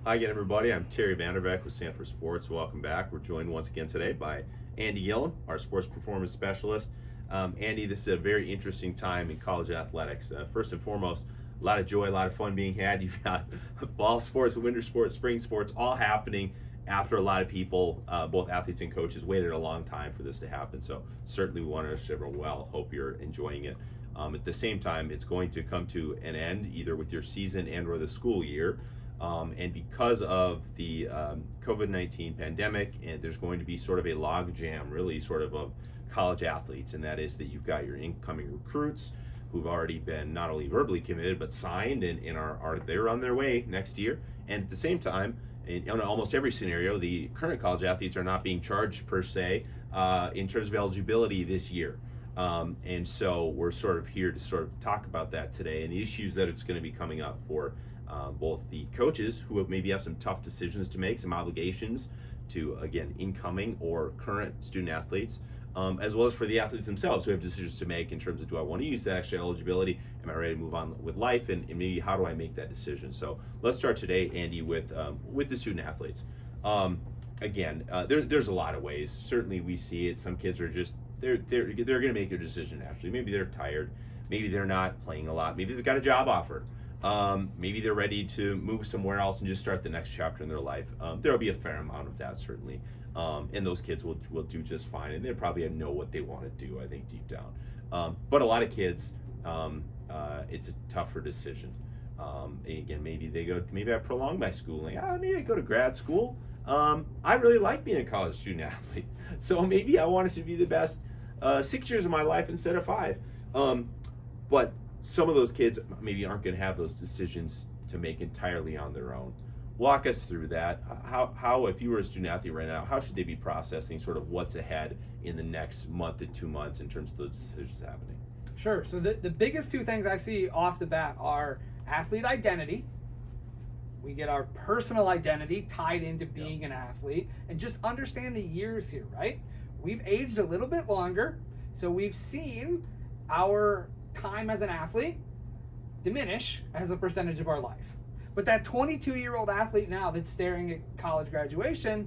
Hi again, everybody. I'm Terry Vanderbeck with Sanford Sports. Welcome back. We're joined once again today by Andy Gillham, our sports performance specialist. Andy, this is a very interesting time in college athletics. First and foremost, a lot of joy, a lot of fun being had. You've got fall sports, winter sports, spring sports, all happening after a lot of people, both athletes and coaches, waited a long time for this to happen. So certainly we want to wish everyone well. Hope you're enjoying it. At the same time, it's going to come to an end either with your season and or the school year. And because of the COVID-19 pandemic, and there's going to be sort of a log jam, really sort of college athletes, and that is that you've got your incoming recruits who've already been not only verbally committed but signed and are they're on their way next year. And at the same time, in almost every scenario, the current college athletes are not being charged per se in terms of eligibility this year. And so we're sort of here to sort of talk about that today and the issues that it's going to be coming up for both the coaches who maybe have some tough decisions to make, some obligations to, again, incoming or current student athletes, as well as for the athletes themselves who have decisions to make in terms of, do I want to use that extra eligibility? Am I ready to move on with life? And maybe how do I make that decision? So let's start today, Andy, with the student athletes. There's a lot of ways. Certainly we see it. Some kids are just, they're going to make their decision naturally. Maybe they're tired. Maybe they're not playing a lot. Maybe they've got a job offer. Maybe they're ready to move somewhere else and just start the next chapter in their life. There'll be a fair amount of that, certainly. And those kids will do just fine, and they probably know what they want to do, I think, deep down. But a lot of kids, it's a tougher decision. Again, maybe I prolong my schooling. Maybe I go to grad school. I really like being a college student athlete. So maybe I want it to be the best 6 years of my life instead of 5. But some of those kids maybe aren't going to have those decisions to make entirely on their own. Walk us through that. How, if you were a student athlete right now, how should they be processing sort of what's ahead in the next month to 2 months in terms of those decisions happening? Sure. So the biggest two things I see off the bat are athlete identity. We get our personal identity tied into being an athlete, and just understand the years here, right? We've aged a little bit longer, so we've seen our time as an athlete diminish as a percentage of our life. But that 22-year-old athlete now that's staring at college graduation,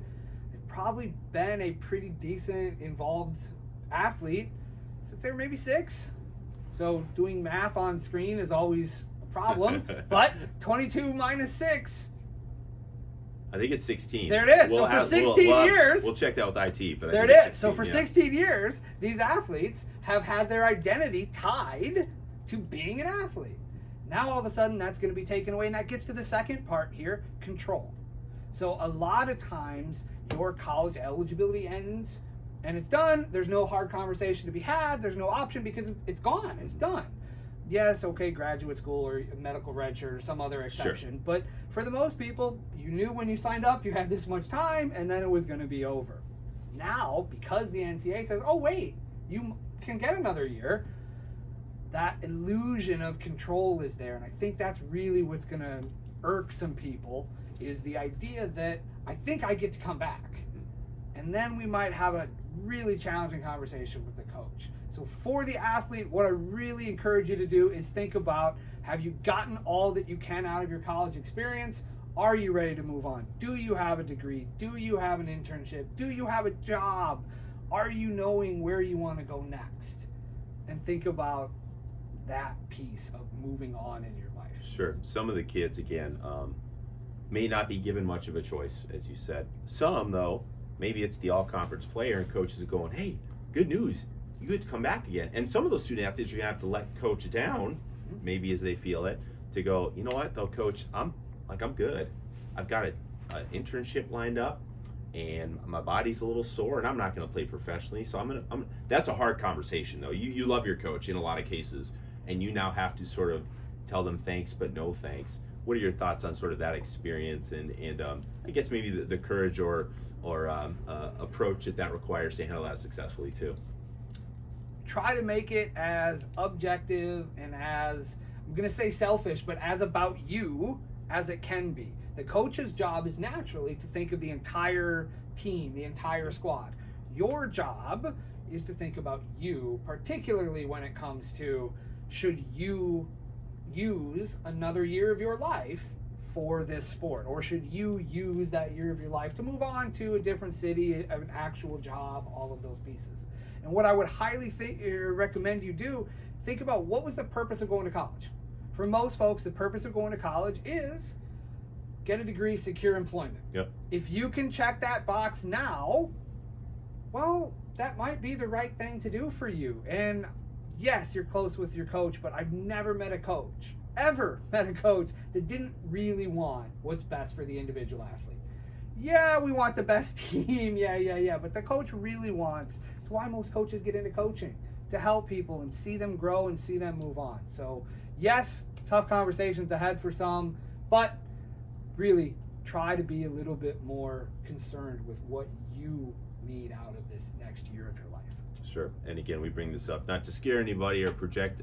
they've probably been a pretty decent, involved athlete since they were maybe 6. So doing math on screen is always a problem, but 22 minus 6. I think it's 16. There it is. So for 16 years. We'll check that with IT. But there it is. So for 16 years, these athletes have had their identity tied to being an athlete. Now all of a sudden that's going to be taken away, and that gets to the second part here, control. So a lot of times your college eligibility ends and it's done. There's no hard conversation to be had. There's no option because it's gone. It's done. Yes, okay, graduate school or medical redshirt or some other exception. Sure. But for the most people, you knew when you signed up you had this much time and then it was going to be over. Now, because the NCAA says, oh wait, you can get another year, that illusion of control is there. And I think that's really what's going to irk some people, is the idea that I think I get to come back. And then we might have a really challenging conversation with the coach. So for the athlete, what I really encourage you to do is think about, have you gotten all that you can out of your college experience? Are you ready to move on? Do you have a degree? Do you have an internship? Do you have a job? Are you knowing where you want to go next? And think about that piece of moving on in your life. Sure. Some of the kids, again, may not be given much of a choice, as you said. Some, though, maybe it's the all-conference player and coaches are going, hey, good news, you get to come back again. And some of those student athletes are going to have to let coach down, maybe as they feel it, to go, you know what, though, coach, I'm good. I've got an internship lined up, and my body's a little sore, and I'm not going to play professionally. So that's a hard conversation, though. You love your coach in a lot of cases, and you now have to sort of tell them thanks, but no thanks. What are your thoughts on sort of that experience, and I guess maybe the courage or approach that requires to handle that successfully too? Try to make it as objective and as, I'm going to say selfish, but as about you as it can be. The coach's job is naturally to think of the entire team, the entire squad. Your job is to think about you, particularly when it comes to, should you use another year of your life for this sport, or should you use that year of your life to move on to a different city, an actual job, all of those pieces. And what I would highly recommend you do, think about what was the purpose of going to college. For most folks, the purpose of going to college is get a degree, secure employment. Yep. If you can check that box now, well, that might be the right thing to do for you. And yes, you're close with your coach, but I've never met a coach, ever met a coach that didn't really want what's best for the individual athlete. Yeah, we want the best team, yeah, but the coach really wants, it's why most coaches get into coaching, to help people and see them grow and see them move on. So yes, tough conversations ahead for some, but really try to be a little bit more concerned with what you need out of this next year of your life. Sure. And again, we bring this up not to scare anybody or project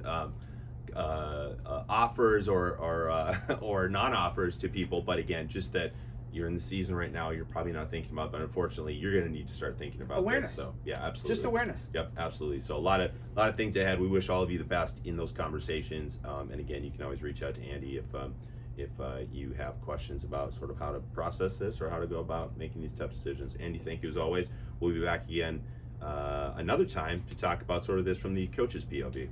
offers or non-offers to people, but again, just that you're in the season right now, you're probably not thinking about, but unfortunately, you're going to need to start thinking about awareness. This. So yeah, absolutely. Just awareness. Yep, absolutely. So a lot of things ahead. We wish all of you the best in those conversations. And again, you can always reach out to Andy if you have questions about sort of how to process this or how to go about making these tough decisions. Andy, thank you as always. We'll be back again another time to talk about sort of this from the coach's POV.